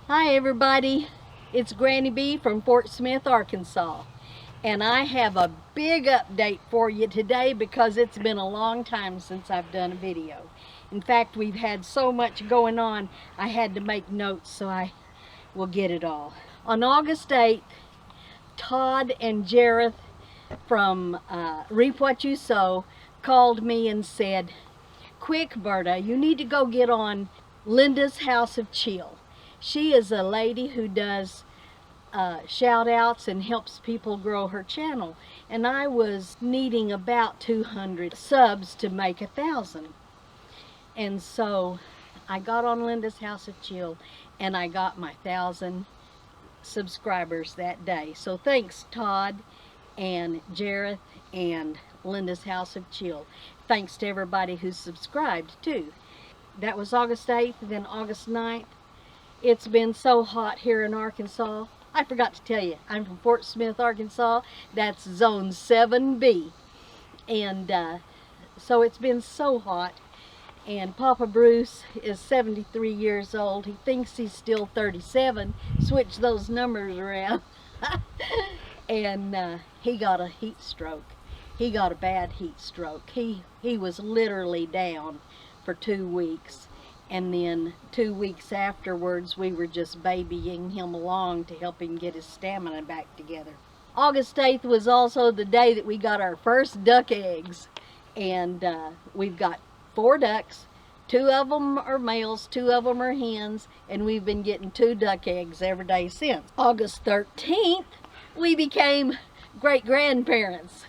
Hi everybody, it's Granny B from Fort Smith, Arkansas, and I have a big update for you today because it's been a long time since I've done a video. In fact, we've had so much going on, I had to make notes so I will get it all. On August 8th, Todd and Jerrith from Reap What You Sow called me and said, "Quick, Berta, you need to go get on Lynda's House of Chill. She is a lady who does shout outs and helps people grow her channel. And I was needing about 200 subs to make 1,000. And so I got on Lynda's House of Chill and I got my 1,000 subscribers that day. So thanks, Todd and Jerrith and Lynda's House of Chill. Thanks to everybody who subscribed too. That was August 8th, then August 9th. It's been so hot here in Arkansas. I forgot to tell you, I'm from Fort Smith, Arkansas. That's Zone 7B. And so it's been so hot. And Papa Bruce is 73 years old. He thinks he's still 37. Switch those numbers around. And he got a heat stroke. He got a bad heat stroke. He was literally down for 2 weeks. And then 2 weeks afterwards, we were just babying him along to help him get his stamina back together. August 8th was also the day that we got our first duck eggs. And we've got 4 ducks. 2 of them are males, 2 of them are hens, and we've been getting 2 duck eggs every day since. August 13th, we became great-grandparents.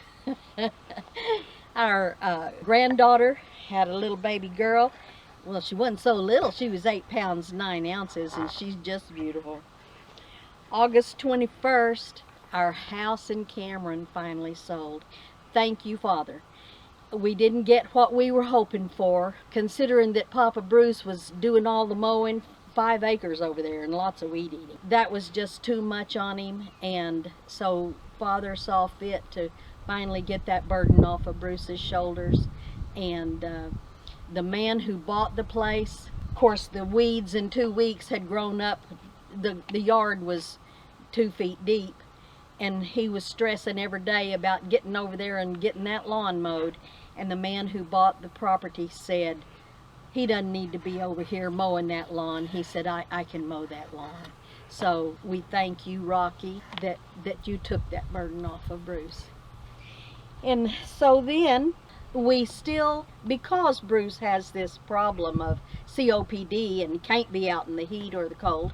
Our granddaughter had a little baby girl. Well, she wasn't so little. She was 8 pounds 9 ounces, and she's just beautiful. August 21st, our house in Cameron finally sold. Thank you, Father. We didn't get what we were hoping for, considering that Papa Bruce was doing all the mowing, 5 acres over there, and lots of weed eating. That was just too much on him, and so Father saw fit to finally get that burden off of Bruce's shoulders. And the man who bought the place, of course the weeds in 2 weeks had grown up. The yard was 2 feet deep, and he was stressing every day about getting over there and getting that lawn mowed. And the man who bought the property said, he doesn't need to be over here mowing that lawn. He said, I can mow that lawn. So we thank you, Rocky, that you took that burden off of Bruce. And so then we still, because Bruce has this problem of COPD and can't be out in the heat or the cold,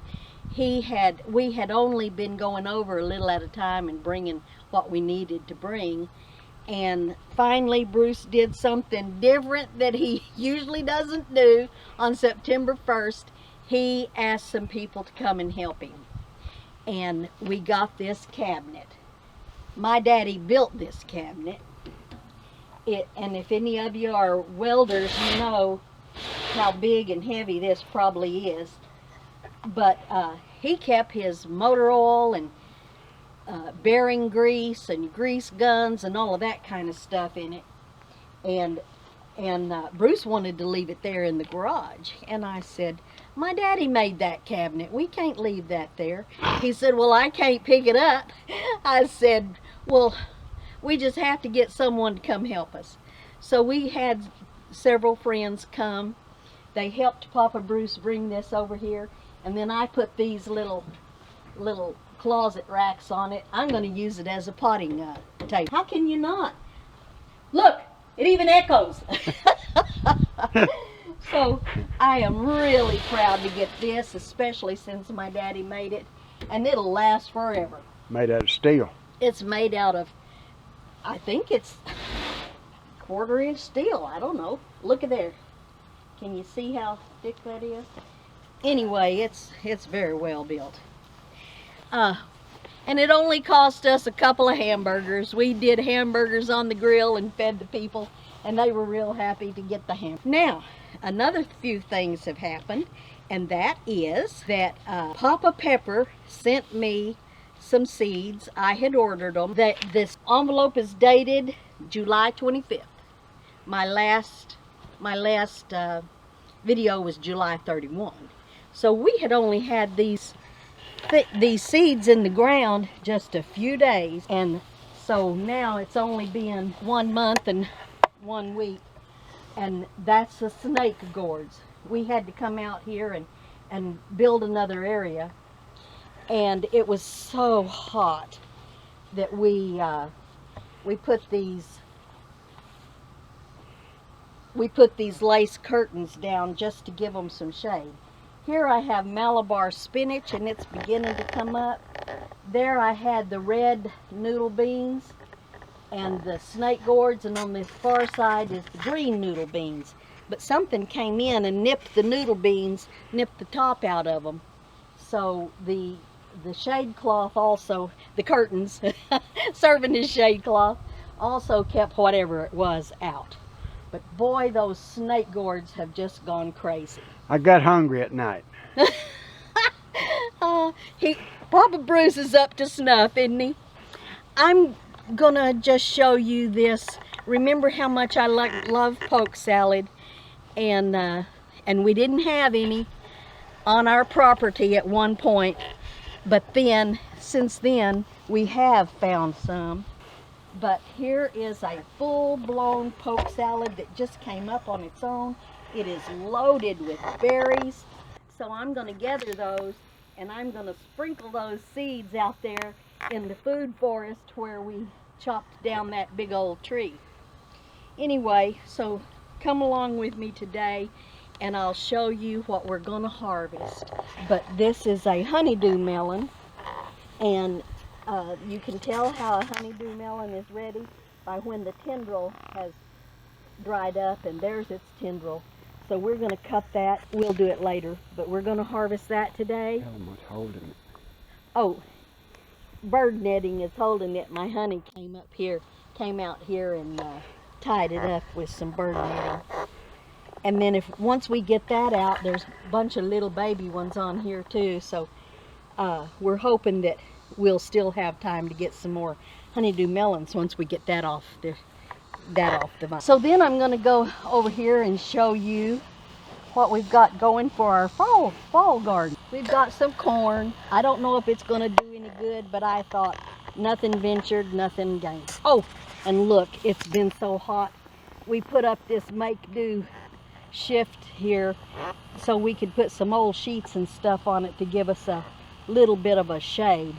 we had only been going over a little at a time and bringing what we needed to bring. And finally Bruce did something different that he usually doesn't do. On September 1st, he asked some people to come and help him. And we got this cabinet. My daddy built this cabinet. And if any of you are welders, you know how big and heavy this probably is. But he kept his motor oil and bearing grease and grease guns and all of that kind of stuff in it. And Bruce wanted to leave it there in the garage. And I said, my daddy made that cabinet. We can't leave that there. He said, well, I can't pick it up. I said, well, we just have to get someone to come help us. So we had several friends come. They helped Papa Bruce bring this over here. And then I put these little closet racks on it. I'm going to use it as a potting table. How can you not? Look, it even echoes. So I am really proud to get this, especially since my daddy made it. And it'll last forever. Made out of steel. It's made out of, I think it's 1/4 inch steel. I don't know. Look at there. Can you see how thick that is? Anyway, it's very well built. And it only cost us a couple of hamburgers. We did hamburgers on the grill and fed the people, and they were real happy to get the ham. Now, another few things have happened, and that is that Papa Pepper sent me some seeds. I had ordered them. This envelope is dated July 25th. My last video was July 31. So we had only had these seeds in the ground just a few days, and so now it's only been 1 month and 1 week, and that's the snake gourds. We had to come out here and build another area, and it was so hot that we put these lace curtains down just to give them some shade. Here I have Malabar spinach, and it's beginning to come up. There I had the red noodle beans and the snake gourds, and on the far side is the green noodle beans. But something came in and nipped the noodle beans, nipped the top out of them. So the shade cloth also, the curtains, serving as shade cloth, also kept whatever it was out. But boy, those snake gourds have just gone crazy. I got hungry at night. Papa Bruce is up to snuff, isn't he? I'm gonna just show you this. Remember how much I love poke salad, and we didn't have any on our property at one point, but then since then we have found some. But here is a full-blown poke salad that just came up on its own. It is loaded with berries. So I'm going to gather those, and I'm going to sprinkle those seeds out there in the food forest where we chopped down that big old tree. Anyway, so come along with me today, and I'll show you what we're going to harvest. But this is a honeydew melon, and you can tell how a honeydew melon is ready by when the tendril has dried up, and there's its tendril. So we're going to cut that. We'll do it later, but we're going to harvest that today. Tell them what's holding it. Oh, bird netting is holding it. My honey came out here and tied it up with some bird netting. And then once we get that out, there's a bunch of little baby ones on here too. So we're hoping that we'll still have time to get some more honeydew melons once we get that off the vine. So then I'm going to go over here and show you what we've got going for our fall garden. We've got some corn. I don't know if it's going to do any good, but I thought nothing ventured, nothing gained. Oh, and look, it's been so hot. We put up this make-do shift here so we could put some old sheets and stuff on it to give us a little bit of a shade.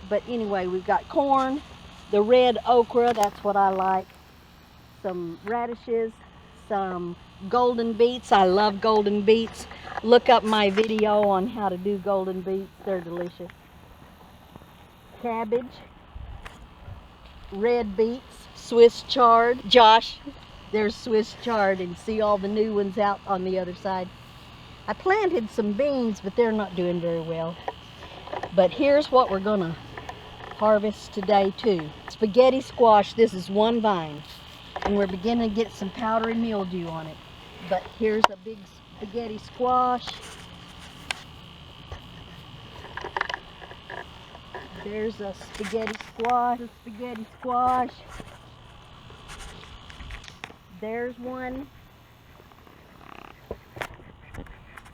But anyway, we've got corn, the red okra, that's what I like, some radishes, some golden beets. I love golden beets. Look up my video on how to do golden beets. They're delicious. Cabbage, red beets, Swiss chard. Josh, there's Swiss chard, and see all the new ones out on the other side. I planted some beans, but they're not doing very well. But here's what we're gonna harvest today too. Spaghetti squash. This is one vine, and we're beginning to get some powdery mildew on it. But here's a big spaghetti squash. There's a spaghetti squash. There's one.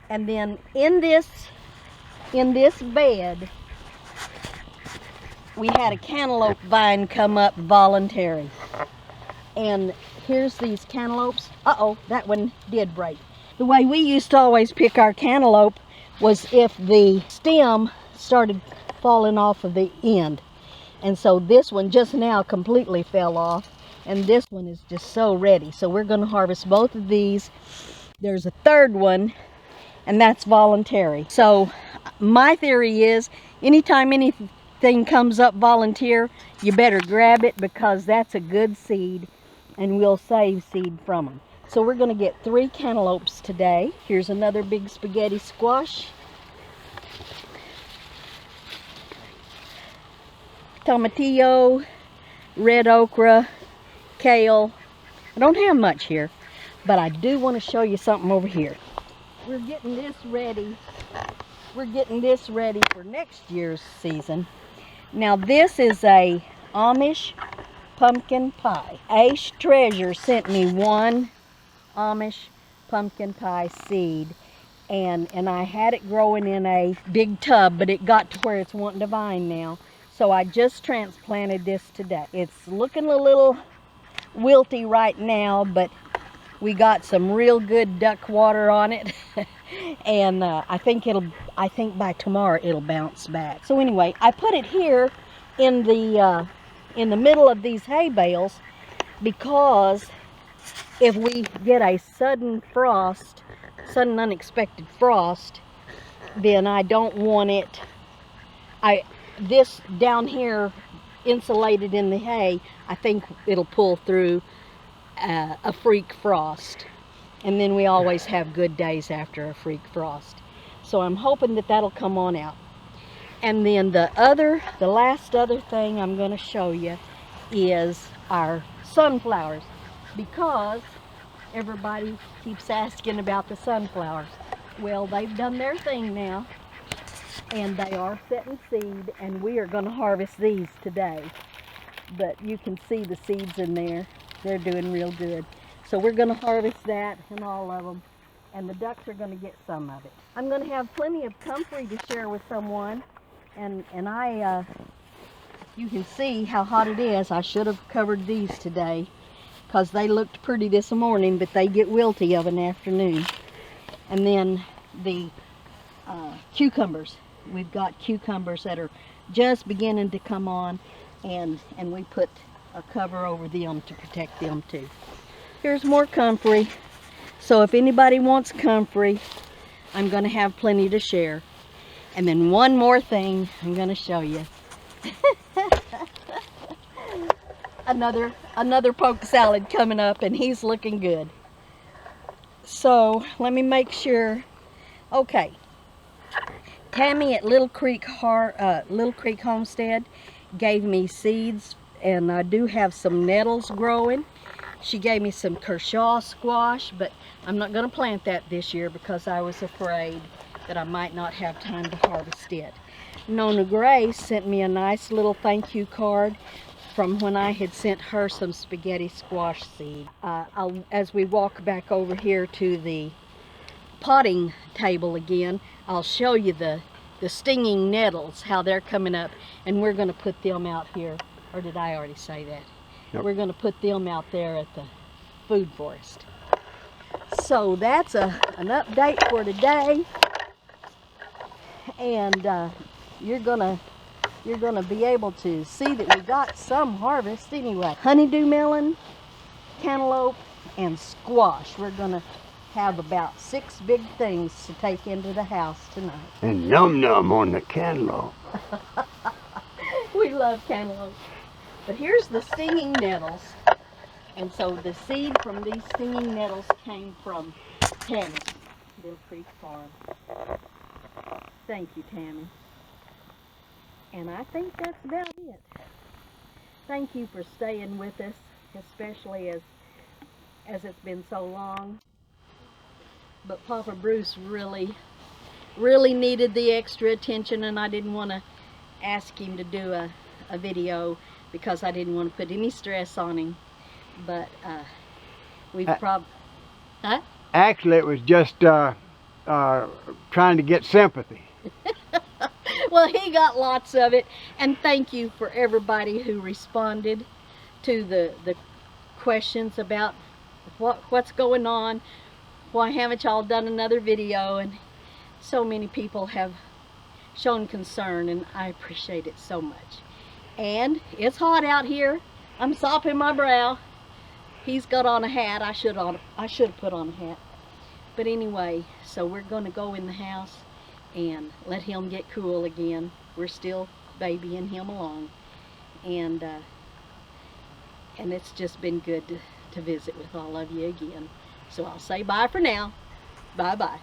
And then in this bed, we had a cantaloupe vine come up voluntary. And here's these cantaloupes. Uh-oh, that one did break. The way we used to always pick our cantaloupe was if the stem started falling off of the end. And so this one just now completely fell off, and this one is just so ready. So we're going to harvest both of these. There's a third one, and that's voluntary. So my theory is anytime anything comes up volunteer, you better grab it, because that's a good seed, and we'll save seed from them. So we're going to get 3 cantaloupes today. Here's another big spaghetti squash. Tomatillo, red okra, kale. I don't have much here, but I do want to show you something over here. We're getting this ready. We're getting this ready for next year's season. Now this is a Amish pumpkin pie. Aish Treasure sent me one Amish pumpkin pie seed, and I had it growing in a big tub, but it got to where it's wanting to vine now. So I just transplanted this today. It's looking a little wilty right now, but we got some real good duck water on it. And I think by tomorrow it'll bounce back. So anyway, I put it here in the middle of these hay bales, because if we get a sudden unexpected frost, then I don't want it. This down here insulated in the hay, I think it'll pull through a freak frost, and then we always have good days after a freak frost. So I'm hoping that that'll come on out. And then the last other thing I'm going to show you is our sunflowers, because everybody keeps asking about the sunflowers. Well, they've done their thing now, and they are setting seed, and we are going to harvest these today. But you can see the seeds in there. They're doing real good. So we're going to harvest that and all of them, and the ducks are going to get some of it. I'm going to have plenty of comfrey to share with someone, and you can see how hot it is. I should have covered these today, because they looked pretty this morning, but they get wilty of an afternoon. And then the cucumbers. We've got cucumbers that are just beginning to come on, and we put a cover over them to protect them too. Here's more comfrey. So if anybody wants comfrey, I'm going to have plenty to share. And then one more thing I'm going to show you. Another poke salad coming up, and he's looking good. So let me make sure. Okay, Tammy at Little Creek Homestead gave me seeds, and I do have some nettles growing. She gave me some Kershaw squash, but I'm not going to plant that this year because I was afraid that I might not have time to harvest it. Nona Grace sent me a nice little thank you card from when I had sent her some spaghetti squash seed. As we walk back over here to the potting table again, I'll show you the stinging nettles, how they're coming up, and we're going to put them out here. Or did I already say that? Nope. We're going to put them out there at the food forest. So that's an update for today, and you're gonna be able to see that we got some harvest anyway. Honeydew melon, cantaloupe, and squash. We're gonna have about 6 big things to take into the house tonight. And num-num on the cantaloupe. We love cantaloupe. But here's the stinging nettles. And so the seed from these stinging nettles came from Tammy, Little Creek Farm. Thank you, Tammy. And I think that's about it. Thank you for staying with us, especially as it's been so long. But Papa Bruce really needed the extra attention, and I didn't want to ask him to do a video because I didn't want to put any stress on him. But we've Actually, it was just trying to get sympathy. Well, he got lots of it, and thank you for everybody who responded to the questions about what's going on, why haven't y'all done another video, and so many people have shown concern, and I appreciate it so much. And it's hot out here. I'm sopping my brow. He's got on a hat. I should have put on a hat. But anyway, so we're going to go in the house and let him get cool again. We're still babying him along, and it's just been good to visit with all of you again. So I'll say bye for now. Bye-bye.